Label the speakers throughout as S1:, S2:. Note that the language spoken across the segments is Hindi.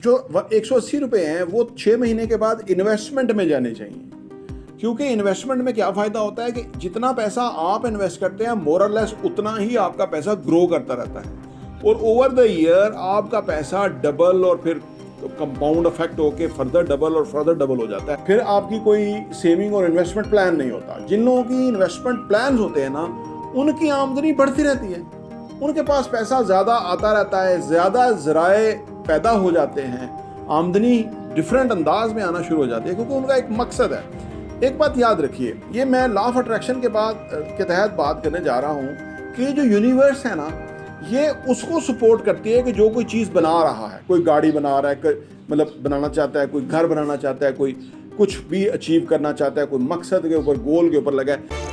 S1: जो 180 रुपये हैं वो 6 महीने के बाद इन्वेस्टमेंट में जाने चाहिए, क्योंकि इन्वेस्टमेंट में क्या फ़ायदा होता है कि जितना पैसा आप इन्वेस्ट करते हैं मोर और लेस उतना ही आपका पैसा ग्रो करता रहता है और ओवर द ईयर आपका पैसा डबल और फिर कंपाउंड इफेक्ट होके फर्दर डबल और फर्दर डबल हो जाता है। फिर आपकी कोई सेविंग और इन्वेस्टमेंट प्लान नहीं होता। जिन लोगों की इन्वेस्टमेंट प्लान होते हैं ना, उनकी आमदनी बढ़ती रहती है, उनके पास पैसा ज़्यादा आता रहता है, ज़्यादा ज़राए पैदा हो जाते हैं, आमदनी डिफरेंट अंदाज में आना शुरू हो जाती है, क्योंकि उनका एक मकसद है। एक बात याद रखिए, ये मैं लॉ ऑफ अट्रैक्शन के तहत बात करने जा रहा हूँ कि जो यूनिवर्स है ना, ये उसको सपोर्ट करती है कि जो कोई चीज़ बना रहा है, कोई गाड़ी बना रहा है, मतलब बनाना चाहता है, कोई घर बनाना चाहता है, कोई कुछ भी अचीव करना चाहता है, कोई मकसद के ऊपर, गोल के ऊपर लगा है।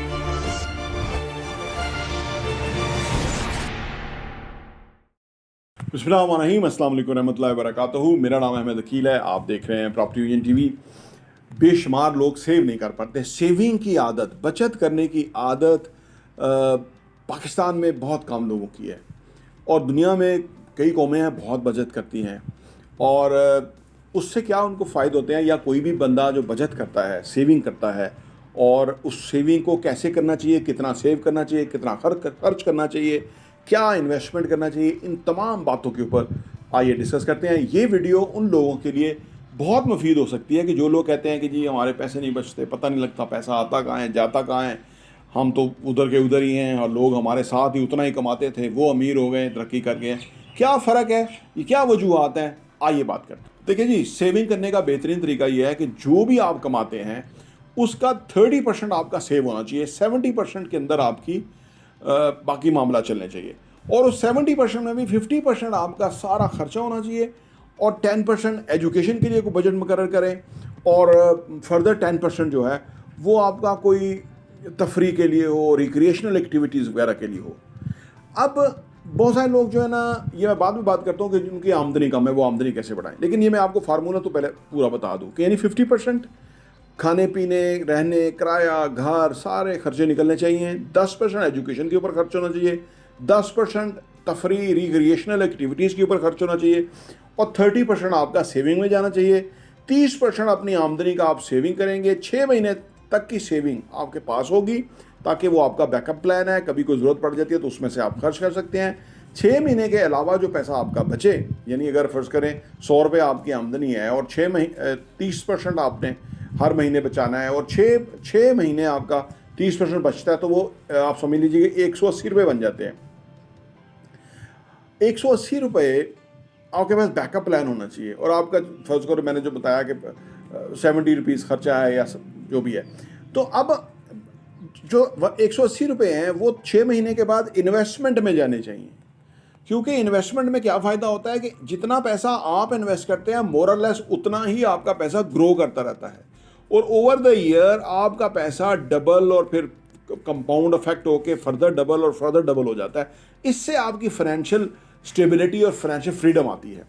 S1: बिस्मिल्लाहिर्रहमानिर्रहीम, अस्सलाम वालेकुम रहमतुल्लाहि व बरकातहू। मेरा नाम अहमद अकील है, आप देख रहे हैं प्रॉपर्टी विजन टीवी। बेशुमार लोग सेव नहीं कर पाते। सेविंग की आदत, बचत करने की आदत पाकिस्तान में बहुत कम लोगों की है और दुनिया में कई कौमें हैं बहुत बचत करती हैं और उससे क्या उनको फ़ायदे होते हैं, या कोई भी बंदा जो बचत करता है, सेविंग करता है, और उस सेविंग को कैसे करना चाहिए, कितना सेव करना चाहिए, कितना खर्च करना चाहिए, क्या इन्वेस्टमेंट करना चाहिए, इन तमाम बातों के ऊपर आइए डिस्कस करते हैं। ये वीडियो उन लोगों के लिए बहुत मुफीद हो सकती है कि जो लोग कहते हैं कि जी हमारे पैसे नहीं बचते, पता नहीं लगता पैसा आता कहाँ है जाता कहाँ है, हम तो उधर के उधर ही हैं और लोग हमारे साथ ही उतना ही कमाते थे, वो अमीर हो गए, तरक्की कर गए, क्या फ़र्क है, ये क्या वजूहात हैं, आइए बात करते हैं। देखिए जी, सेविंग करने का बेहतरीन तरीका ये है कि जो भी आप कमाते हैं उसका 30% आपका सेव होना चाहिए, 70% के अंदर आपकी बाकी मामला चलने चाहिए, और उस 70% में भी 50% आपका सारा खर्चा होना चाहिए और 10% एजुकेशन के लिए कोई बजट मुकर्रर करें और फर्दर 10% जो है वो आपका कोई तफरी के लिए हो, रिक्रिएशनल एक्टिविटीज़ वगैरह के लिए हो। अब बहुत सारे लोग जो है ना, ये मैं बाद में बात करता हूँ कि जिनकी आमदनी कम है वो आमदनी कैसे बढ़ाएं, लेकिन ये मैं आपको फार्मूला तो पहले पूरा बता दूँ कि यानी 50% खाने पीने, रहने, किराया, घर, सारे खर्चे निकलने चाहिए, 10% एजुकेशन के ऊपर खर्च होना चाहिए, 10% तफरी रिक्रिएशनल एक्टिविटीज़ के ऊपर खर्च होना चाहिए और 30% आपका सेविंग में जाना चाहिए। 30% अपनी आमदनी का आप सेविंग करेंगे, 6 महीने तक की सेविंग आपके पास होगी ताकि वो आपका बैकअप प्लान है, कभी कोई ज़रूरत पड़ जाती है तो उसमें से आप खर्च कर सकते हैं। 6 महीने के अलावा जो पैसा आपका बचे, यानी अगर फ़र्ज़ करें 100 रुपये आपकी आमदनी है और 30% आपने हर महीने बचाना है और 6 महीने आपका 30% बचता है, तो वो आप समझ लीजिए कि 180 रुपये बन जाते हैं। 180 रुपये आपके पास बैकअप प्लान होना चाहिए और आपका फर्ज करो मैंने जो बताया कि 70 रुपीज़ खर्चा है या जो भी है, तो अब जो 180 रुपये हैं वो 6 महीने के बाद इन्वेस्टमेंट में जाने चाहिए, क्योंकि इन्वेस्टमेंट में क्या फ़ायदा होता है कि जितना पैसा आप इन्वेस्ट करते हैं मोर और लेस उतना ही आपका पैसा ग्रो करता रहता है और ओवर द ईयर आपका पैसा डबल और फिर कंपाउंड इफेक्ट होके फर्दर डबल और फर्दर डबल हो जाता है। इससे आपकी फाइनेंशियल स्टेबिलिटी और फाइनेंशियल फ्रीडम आती है।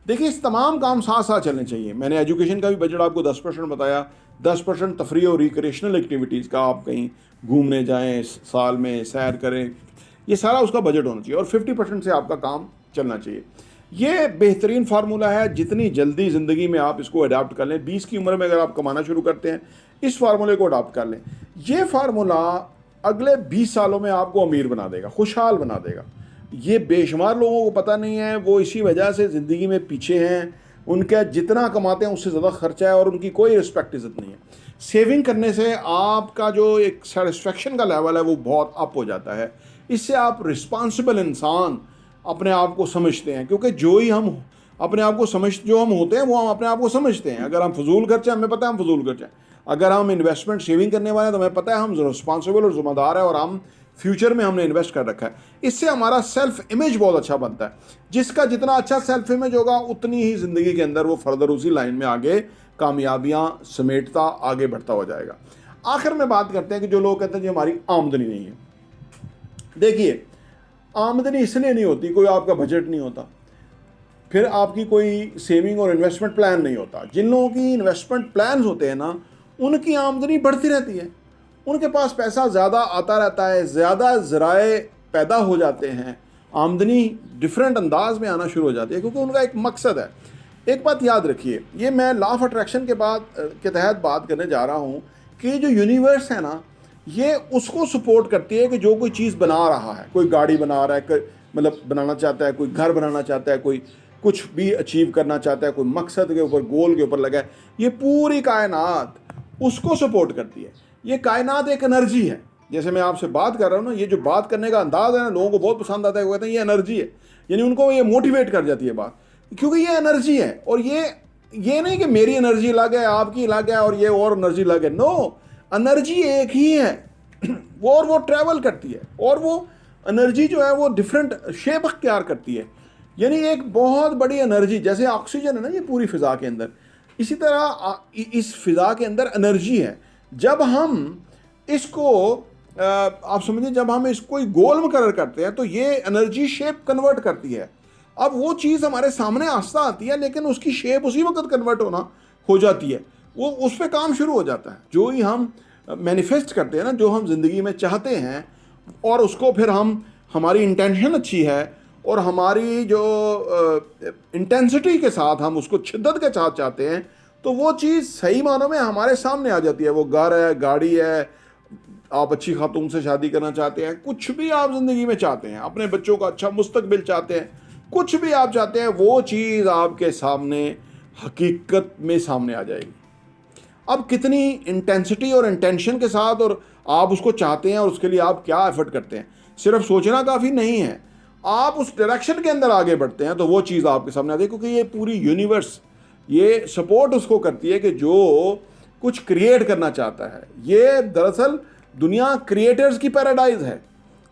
S1: देखिए, इस तमाम काम साथ साथ चलने चाहिए। मैंने एजुकेशन का भी बजट आपको 10% बताया, 10% तफरी और रिक्रिएशनल एक्टिविटीज़ का, आप कहीं घूमने जाएं, साल में सैर करें, ये सारा उसका बजट होना चाहिए और 50% से आपका काम चलना चाहिए। ये बेहतरीन फार्मूला है, जितनी जल्दी ज़िंदगी में आप इसको अडाप्ट कर लें, 20 की उम्र में अगर आप कमाना शुरू करते हैं, इस फार्मूले को अडाप्ट कर लें, ये फार्मूला अगले 20 सालों में आपको अमीर बना देगा, खुशहाल बना देगा। ये बेशुमार लोगों को पता नहीं है, वो इसी वजह से ज़िंदगी में पीछे हैं, उनका जितना कमाते हैं उससे ज़्यादा खर्चा है और उनकी कोई रिस्पेक्ट इज़्ज़त नहीं है। सेविंग करने से आपका जो एक सेटिस्फेक्शन का लेवल है वो बहुत अप हो जाता है। इससे आप रिस्पॉन्सिबल इंसान अपने आप को समझते हैं, क्योंकि जो ही हम अपने आप को जो हम होते हैं वो हम अपने आप को समझते हैं। अगर हम फजूल खर्चे, हमें पता है हम फजूल खर्चे, अगर हम इन्वेस्टमेंट सेविंग करने वाले हैं तो हमें पता है हम रिस्पॉन्सिबल और ज़िम्मेदार है और हम फ्यूचर में हमने इन्वेस्ट कर रखा है। इससे हमारा सेल्फ इमेज बहुत अच्छा बनता है। जिसका जितना अच्छा सेल्फ इमेज होगा उतनी ही ज़िंदगी के अंदर वो फर्दर उसी लाइन में आगे कामयाबियाँ समेटता आगे बढ़ता हो जाएगा। आखिर में बात करते हैं कि जो लोग कहते हैं कि हमारी आमदनी नहीं है। देखिए, आमदनी इसलिए नहीं होती, कोई आपका बजट नहीं होता, फिर आपकी कोई सेविंग और इन्वेस्टमेंट प्लान नहीं होता। जिन लोगों की इन्वेस्टमेंट प्लान होते हैं ना, उनकी आमदनी बढ़ती रहती है, उनके पास पैसा ज़्यादा आता रहता है, ज़्यादा ज़राए पैदा हो जाते हैं, आमदनी डिफरेंट अंदाज में आना शुरू हो जाती है, क्योंकि उनका एक मकसद है। एक बात याद रखिए, ये मैं लॉ ऑफ अट्रैक्शन के तहत बात करने जा रहा हूँ कि जो यूनिवर्स है ना, ये उसको सपोर्ट करती है कि जो कोई चीज़ बना रहा है, कोई गाड़ी बना रहा है, मतलब बनाना चाहता है, कोई घर बनाना चाहता है, कोई कुछ भी अचीव करना चाहता है, कोई मकसद के ऊपर, गोल के ऊपर लगा है, ये पूरी कायनात उसको सपोर्ट करती है। ये कायनात एक एनर्जी है। जैसे मैं आपसे बात कर रहा हूँ ना, ये जो बात करने का अंदाज़ है ना, लोगों को बहुत पसंद आता है। वो कहते हैं ये एनर्जी है, यानी उनको ये मोटिवेट कर जाती है बात, क्योंकि ये एनर्जी है। और ये नहीं कि मेरी एनर्जी अलग है, आपकी अलग है और ये और एनर्जी अलग है। नो, एनर्जी एक ही है वो ट्रैवल करती है, और वो एनर्जी जो है वो डिफरेंट शेप अख्तियार करती है। यानी एक बहुत बड़ी एनर्जी, जैसे ऑक्सीजन है ना ये पूरी फ़िज़ा के अंदर, इसी तरह इस फ़िज़ा के अंदर एनर्जी है। जब हम इसको आप समझिए, जब हम इसको गोल मुकर्रर करते हैं तो ये एनर्जी शेप कन्वर्ट करती है। अब वो चीज़ हमारे सामने आस्ता आती है, लेकिन उसकी शेप उसी वक्त कन्वर्ट हो जाती है, वो उस पर काम शुरू हो जाता है। जो ही हम मैनिफेस्ट करते हैं ना, जो हम ज़िंदगी में चाहते हैं, और उसको फिर हमारी इंटेंशन अच्छी है और हमारी जो इंटेंसिटी के साथ हम उसको शिद्दत के साथ चाहते हैं, तो वो चीज़ सही मानों में हमारे सामने आ जाती है। वो घर है, गाड़ी है, आप अच्छी खातून से शादी करना चाहते हैं, कुछ भी आप ज़िंदगी में चाहते हैं, अपने बच्चों का अच्छा मुस्तकबिल चाहते हैं, कुछ भी आप चाहते हैं, वो चीज़ आपके सामने हकीकत में सामने आ जाएगी। अब कितनी इंटेंसिटी और इंटेंशन के साथ और आप उसको चाहते हैं और उसके लिए आप क्या एफर्ट करते हैं, सिर्फ सोचना काफ़ी नहीं है, आप उस डायरेक्शन के अंदर आगे बढ़ते हैं तो वो चीज़ आपके सामने आती है। क्योंकि ये पूरी यूनिवर्स ये सपोर्ट उसको करती है कि जो कुछ क्रिएट करना चाहता है। ये दरअसल दुनिया क्रिएटर्स की पैराडाइज है,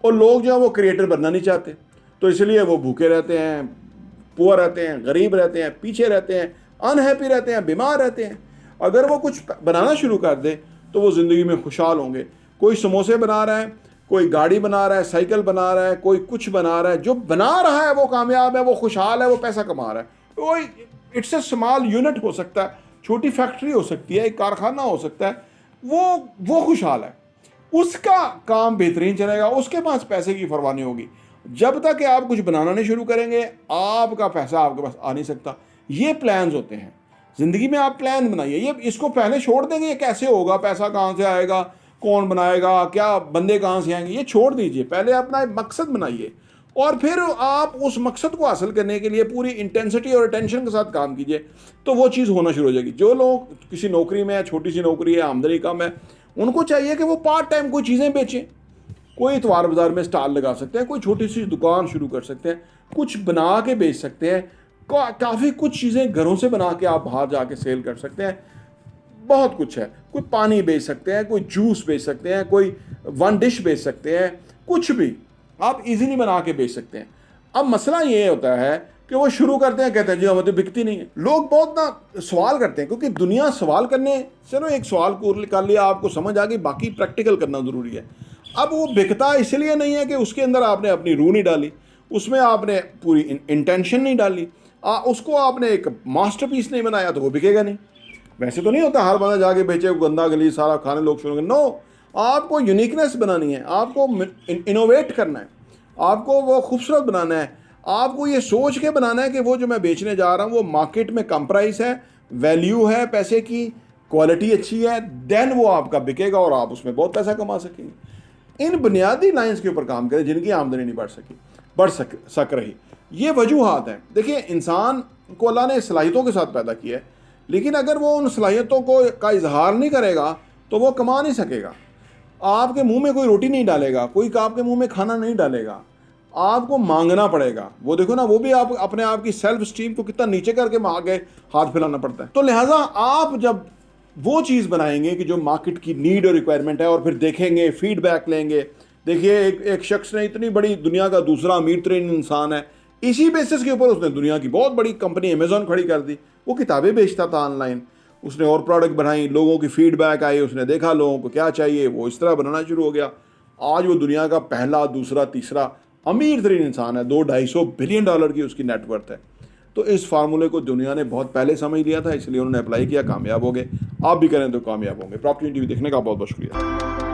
S1: और लोग जो हैं वो क्रिएटर बनना नहीं चाहते, तो इसलिए वो भूखे रहते हैं, पुअर रहते हैं, गरीब रहते हैं, पीछे रहते हैं, अनहैप्पी रहते हैं, बीमार रहते हैं। अगर वो कुछ बनाना शुरू कर दे तो वो ज़िंदगी में खुशहाल होंगे। कोई समोसे बना रहा है, कोई गाड़ी बना रहा है, साइकिल बना रहा है, कोई कुछ बना रहा है, जो बना रहा है वो कामयाब है, वो खुशहाल है, वो पैसा कमा रहा है। कोई इट्स ए स्मॉल यूनिट हो सकता है, छोटी फैक्ट्री हो सकती है, एक कारखाना हो सकता है, वो खुशहाल है, उसका काम बेहतरीन चलेगा, उसके पास पैसे की परवाह नहीं होगी। जब तक कि आप कुछ बनाना नहीं शुरू करेंगे, आपका पैसा आपके पास आ नहीं सकता। ये प्लान्स होते हैं ज़िंदगी में, आप प्लान बनाइए। ये इसको पहले छोड़ देंगे, ये कैसे होगा, पैसा कहाँ से आएगा, कौन बनाएगा, क्या बंदे कहाँ से आएंगे, ये छोड़ दीजिए। पहले अपना एक मकसद बनाइए, और फिर आप उस मकसद को हासिल करने के लिए पूरी इंटेंसिटी और अटेंशन के साथ काम कीजिए, तो वो चीज़ होना शुरू हो जाएगी। जो लोग किसी नौकरी में है, छोटी सी नौकरी है, आमदनी कम है, उनको चाहिए कि वो पार्ट टाइम कोई चीज़ें बेचें। कोई इतवार बाज़ार में स्टॉल लगा सकते हैं, कोई छोटी सी दुकान शुरू कर सकते हैं, कुछ बना के बेच सकते हैं। काफ़ी कुछ चीज़ें घरों से बना के आप बाहर जाके सेल कर सकते हैं। बहुत कुछ है, कोई पानी बेच सकते हैं, कोई जूस बेच सकते हैं, कोई वन डिश बेच सकते हैं, कुछ भी आप इजीली बना के बेच सकते हैं। अब मसला ये होता है कि वो शुरू करते हैं, कहते हैं जी हमें तो बिकती नहीं है। लोग बहुत ना सवाल करते हैं, क्योंकि दुनिया सवाल करने, चलो एक सवाल को कर लिया, आपको समझ आ गई, बाकी प्रैक्टिकल करना ज़रूरी है। अब वो बिकता इसलिए नहीं है कि उसके अंदर आपने अपनी रूह नहीं डाली, उसमें आपने पूरी इंटेंशन नहीं डाली, उसको आपने एक मास्टरपीस नहीं बनाया, तो वो बिकेगा नहीं। वैसे तो नहीं होता हर बंदा जाके बेचे, गंदा गली सारा खाने लोग शुरू करें। नो, आपको यूनिकनेस बनानी है, आपको इनोवेट करना है, आपको वो खूबसूरत बनाना है, आपको ये सोच के बनाना है कि वो जो मैं बेचने जा रहा हूँ वो मार्केट में कम प्राइस है, वैल्यू है पैसे की, क्वालिटी अच्छी है, देन वो आपका बिकेगा और आप उसमें बहुत पैसा कमा सकेंगे। इन बुनियादी लाइंस के ऊपर काम करें जिनकी आमदनी नहीं बढ़ सक रही। ये वजूहात हैं। देखिए, इंसान को अल्लाह ने सलाहियतों के साथ पैदा किया है, लेकिन अगर वो उन सलाहियतों का इजहार नहीं करेगा तो वो कमा नहीं सकेगा। आपके मुंह में कोई रोटी नहीं डालेगा, कोई आपके मुंह में खाना नहीं डालेगा, आपको मांगना पड़ेगा। वो देखो ना, वो भी आप अपने आप की सेल्फ स्टीम को कितना नीचे करके आगे हाथ फैलाना पड़ता है। तो लिहाजा आप जब वो चीज़ बनाएंगे कि जो मार्केट की नीड और रिक्वायरमेंट है, और फिर देखेंगे, फीडबैक लेंगे। देखिए, एक शख्स ने, इतनी बड़ी दुनिया का दूसरा अमीर तरीन इंसान है, इसी बेसिस के ऊपर उसने दुनिया की बहुत बड़ी कंपनी अमेज़ॉन खड़ी कर दी। वो किताबें बेचता था ऑनलाइन, उसने और प्रोडक्ट बनाई, लोगों की फीडबैक आई, उसने देखा लोगों को क्या चाहिए, वो इस तरह बनाना शुरू हो गया। आज वो दुनिया का पहला, दूसरा, तीसरा अमीर तरीन इंसान है। $200-250 बिलियन की उसकी नेटवर्थ है। तो इस फार्मूले को दुनिया ने बहुत पहले समझ लिया था, इसलिए उन्होंने अप्लाई किया, कामयाब हो गए। आप भी करें तो कामयाब होंगे। प्रॉपर्टी टीवी देखने का बहुत बहुत शुक्रिया।